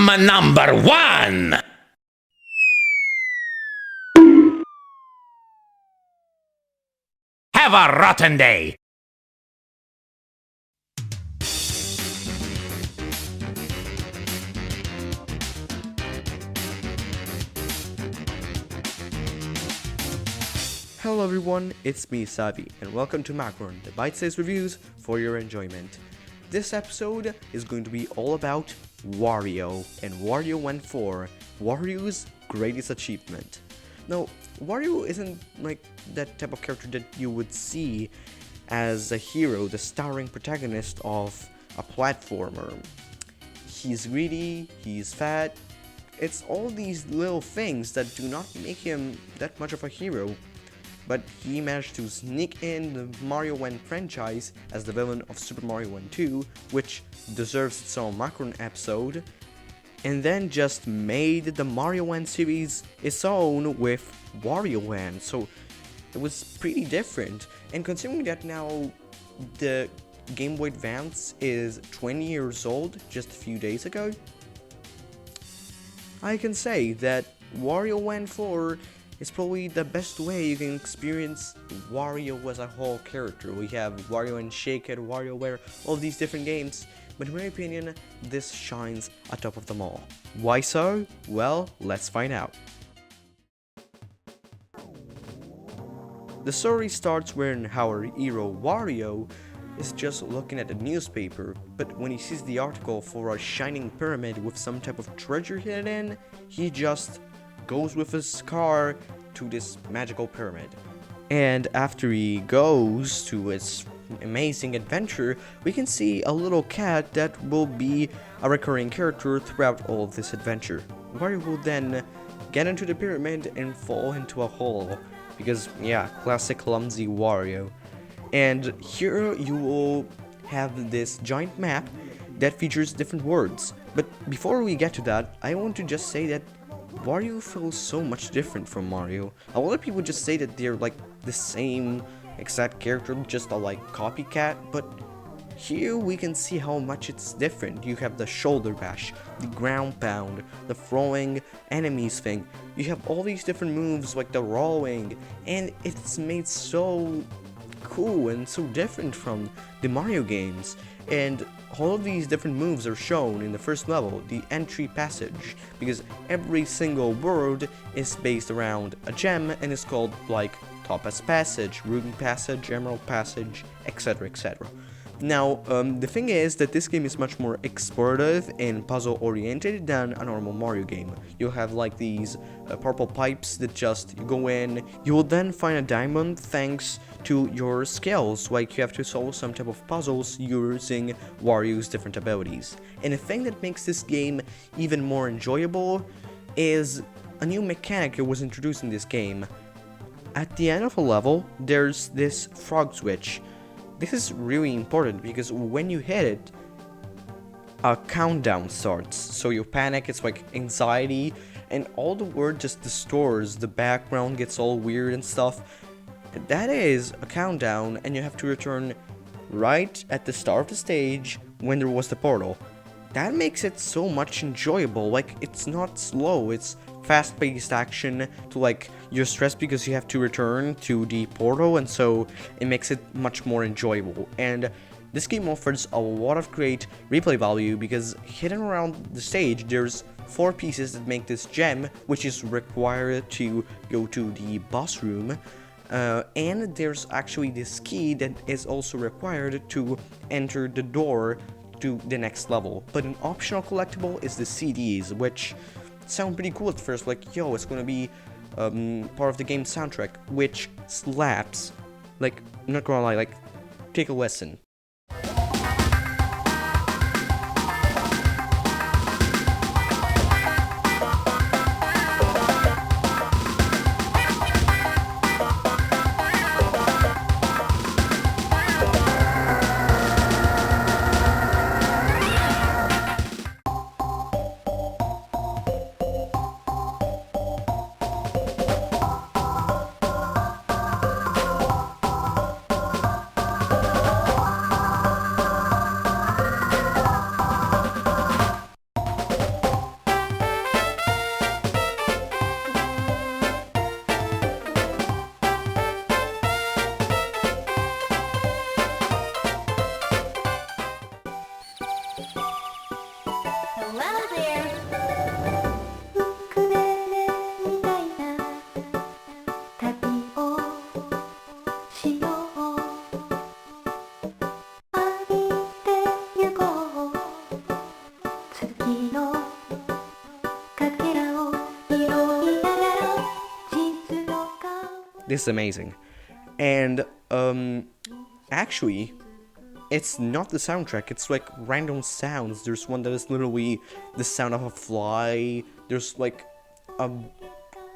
Number one! Have a rotten day! Hello everyone, it's me Savi, and welcome to Macaron, the bite-sized reviews for your enjoyment. This episode is going to be all about Wario and Wario Land 4, Wario's greatest achievement. Now, Wario isn't like that type of character that you would see as a hero, the starring protagonist of a platformer. He's greedy, he's fat, it's all these little things that do not make him that much of a hero. But he managed to sneak in the Mario Land franchise as the villain of Super Mario Land 2, which deserves its own Macaron episode, and then just made the Mario Land series its own with Wario Land, so it was pretty different. And considering that now the Game Boy Advance is 20 years old, just a few days ago, I can say that Wario Land 4 is probably the best way you can experience Wario as a whole character. We have Wario and Shake It, WarioWare, all these different games, but in my opinion, this shines atop of them all. Why so? Well, let's find out. The story starts when our hero Wario is just looking at the newspaper, but when he sees the article for a shining pyramid with some type of treasure hidden in, he just goes with his car to this magical pyramid. And after he goes to his amazing adventure, we can see a little cat that will be a recurring character throughout all of this adventure. Wario will then get into the pyramid and fall into a hole, because yeah, classic clumsy Wario. And here you will have this giant map that features different words. But before we get to that, I want to just say that Wario feels so much different from Mario. A lot of people just say that they're like the same exact character, just a like copycat, but here we can see how much it's different. You have the shoulder bash, the ground pound, the throwing enemies thing. You have all these different moves like the rolling, and it's made so cool and so different from the Mario games. And all of these different moves are shown in the first level, the entry passage, because every single word is based around a gem and is called like Topaz Passage, Ruby Passage, Emerald Passage, etc, etc. Now, the thing is that this game is much more explorative and puzzle oriented than a normal Mario game. You'll have like these purple pipes that just you go in, you will then find a diamond thanks to your skills, like you have to solve some type of puzzles using Wario's different abilities. And the thing that makes this game even more enjoyable is a new mechanic that was introduced in this game. At the end of a level, there's this frog switch. This is really important because when you hit it, a countdown starts. So you panic, it's like anxiety, and all the word just distorts, the background gets all weird and stuff. That is a countdown, and you have to return right at the start of the stage when there was the portal. That makes it so much enjoyable. Like, it's not slow, it's fast-paced action to like you're stressed because you have to return to the portal, and so it makes it much more enjoyable. And this game offers a lot of great replay value because hidden around the stage there's 4 pieces that make this gem, which is required to go to the boss room. And there's actually this key that is also required to enter the door to the next level. But an optional collectible is the CDs, which sound pretty cool at first, like, yo, it's gonna be part of the game soundtrack, which slaps. Like, I'm not gonna lie, like, take a listen. Hello there. ウクレレみたいな旅をしよう歩いて行こう月のかけらを拾いながら地図の顔 This is amazing. And actually, it's not the soundtrack, it's like random sounds. There's one that is literally the sound of a fly. There's like a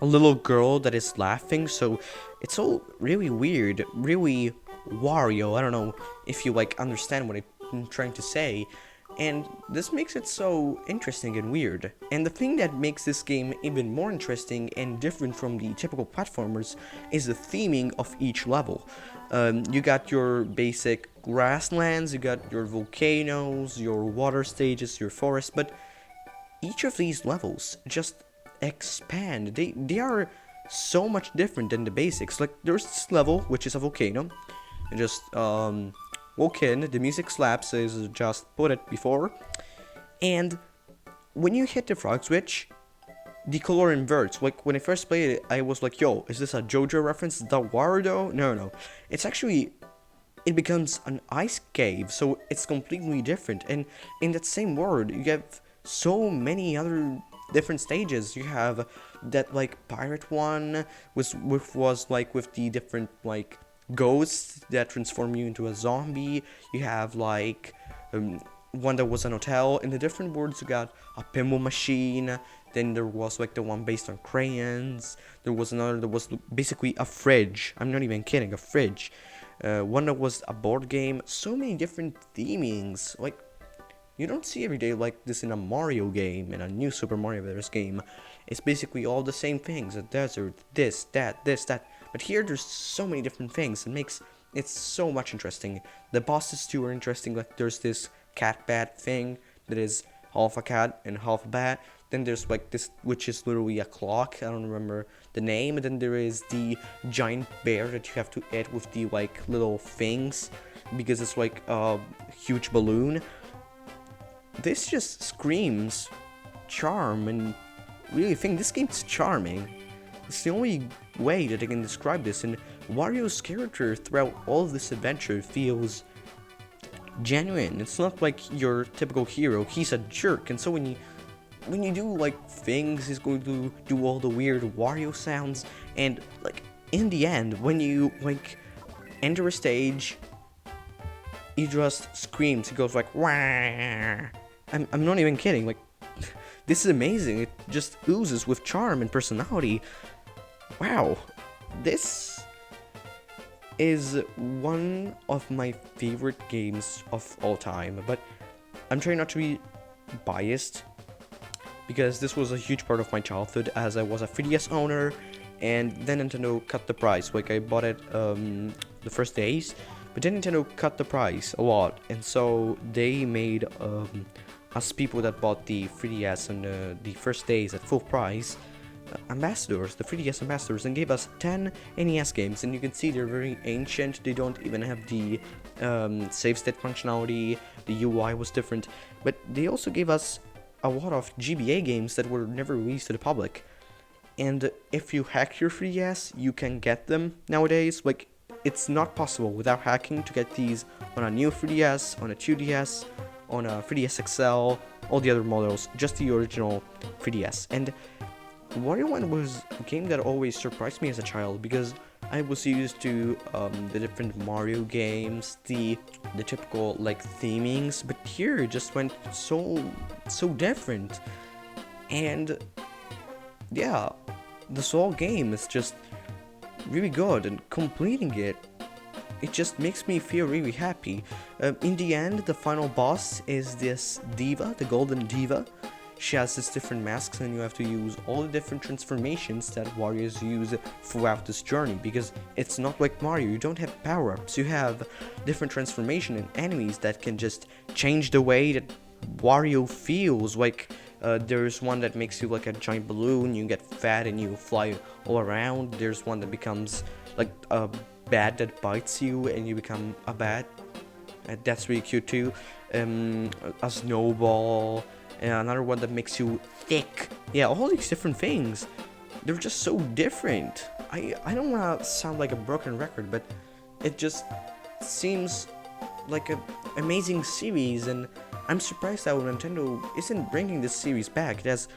little girl that is laughing, so it's all really weird, really Wario. I don't know if you like understand what I'm trying to say. And this makes it so interesting and weird. And the thing that makes this game even more interesting and different from the typical platformers is the theming of each level. You got your basic grasslands, you got your volcanoes, your water stages, your forest, but each of these levels just expand. They are so much different than the basics. Like there's this level which is a volcano, and just walk in, the music slaps as just put it before, and when you hit the frog switch, the color inverts. Like when I first played it, I was like, yo, is this a JoJo reference? The Wario? No. It's actually, it becomes an ice cave, so it's completely different. And in that same world, you have so many other different stages. You have that like pirate one, which was like with the different like ghosts that transform you into a zombie. You have like one that was an hotel. In the different worlds, you got a pinball machine. Then there was like the one based on crayons. There was another that was basically a fridge. I'm not even kidding, a fridge. One that was a board game. So many different themings. Like, you don't see every day like this in a Mario game, in a new Super Mario Bros. Game. It's basically all the same things. A desert, this, that. But here there's so many different things. It makes it so much interesting. The bosses too are interesting. Like there's this cat bat thing that is half a cat and half a bat. Then there's like this, which is literally a clock. I don't remember the name. And then there is the giant bear that you have to eat with the like little things, because it's like a huge balloon. This just screams charm, and really think this game's charming. It's the only way that I can describe this, and Wario's character throughout all of this adventure feels genuine. It's not like your typical hero. He's a jerk, and so when you do like things, he's going to do all the weird Wario sounds, and like in the end, when you like enter a stage, he just screams. He goes like, wah. I'm not even kidding. Like, this is amazing. It just oozes with charm and personality. Wow, this is one of my favorite games of all time. But I'm trying not to be biased, because this was a huge part of my childhood, as I was a 3DS owner, and then Nintendo cut the price. Like I bought it the first days, but then Nintendo cut the price a lot, and so they made us people that bought the 3DS on the first days at full price ambassadors, the 3DS ambassadors, and gave us 10 NES games. And you can see they're very ancient. They don't even have the save state functionality. The UI was different, but they also gave us a lot of GBA games that were never released to the public. And if you hack your 3DS, you can get them nowadays. Like, it's not possible without hacking to get these on a new 3DS, on a 2DS, on a 3DS XL, all the other models, just the original 3DS. And Wario Land was a game that always surprised me as a child, because I was used to the different Mario games, the typical like themings, but here it just went so different. And yeah, this whole game is just really good, and completing it just makes me feel really happy. In the end, the final boss is this diva, the golden diva. She has these different masks, and you have to use all the different transformations that Warriors use throughout this journey, because it's not like Mario. You don't have power-ups. You have different transformation and enemies that can just change the way that Wario feels. Like there's one that makes you like a giant balloon, you get fat and you fly all around. There's one that becomes like a bat that bites you and you become a bat. That's really cute too. A snowball, and another one that makes you thick. Yeah, all these different things. They're just so different. I don't want to sound like a broken record, but it just seems like an amazing series, and I'm surprised that Nintendo isn't bringing this series back. It has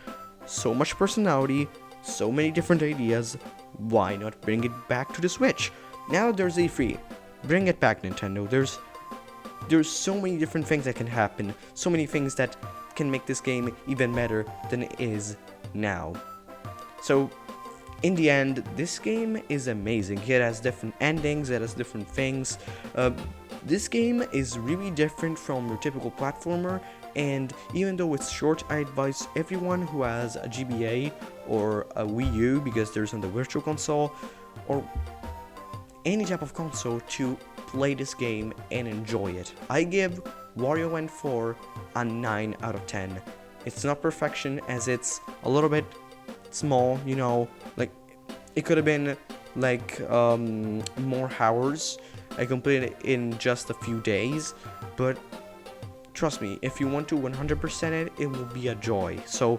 so much personality, so many different ideas. Why not bring it back to the Switch? Now there's E3. Bring it back, Nintendo. There's so many different things that can happen, so many things that can make this game even better than it is now. So, in the end, this game is amazing. It has different endings, it has different things. This game is really different from your typical platformer, and even though it's short, I advise everyone who has a GBA or a Wii U, because there's on the Virtual Console, or any type of console, to play this game and enjoy it. I give Wario Land 4 a 9 out of 10. It's not perfection, as it's a little bit small, you know, like it could have been like more hours. I completed it in just a few days, but trust me, if you want to 100% it, it will be a joy. So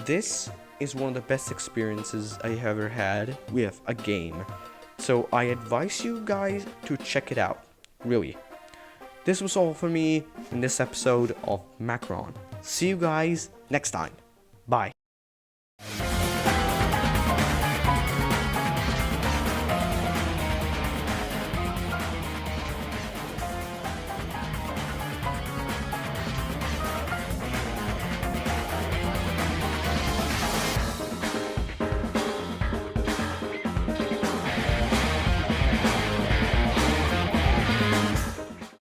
this is one of the best experiences I have ever had with a game. So I advise you guys to check it out, really. This was all for me in this episode of Macaron. See you guys next time. Bye.